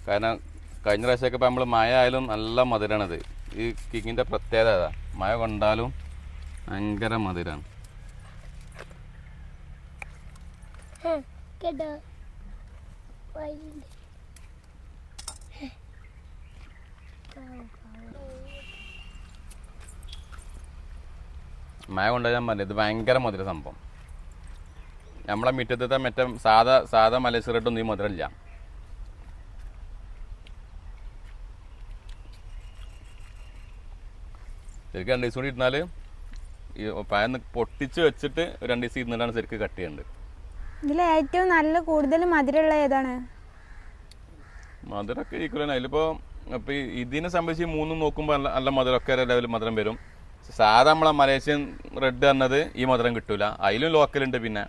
കാരണം കഴിഞ്ഞ പ്രാവശ്യമൊക്കെ ഇപ്പോൾ നമ്മൾ മഴ ആയാലും നല്ല മധുരമാണത്. ഈ കിങ്ങിൻ്റെ പ്രത്യേകത അതാ, മഴ കൊണ്ടാലും ഭയങ്കര മധുരമാണ്. മഴ കൊണ്ടാൽ ഞാൻ പറഞ്ഞത് ഇത് ഭയങ്കര മധുര സംഭവം. നമ്മളെ മുറ്റത്തെ മറ്റേ സാധാ മലസിറട്ടൊന്നും ഈ മധുരമില്ല. ശരിക്കും 2 ദിവസം കൂടി ഇരുന്നാൽ ഈ പഴം പൊട്ടിച്ച് വെച്ചിട്ട് 2 ദിവസം ഇരുന്നിട്ടാണ് ശരിക്കും കട്ട് ചെയ്യേണ്ടത്. ഇതിൽ ഏറ്റവും നല്ല കൂടുതൽ മധുരമുള്ള ഏതാണ്? മധുരമൊക്കെ ഈക്വലാണ്. അതിലിപ്പോൾ ഇപ്പോൾ ഇതിനെ സംബന്ധിച്ച് 3 നോക്കുമ്പോൾ നല്ല മധുരമൊക്കെ ലെവൽ മധുരം വരും. സാധാ നമ്മളെ മലേഷ്യൻ റെഡ് പറഞ്ഞത് ഈ മധുരം കിട്ടൂല. അതിലും ലോക്കലുണ്ട്. പിന്നെ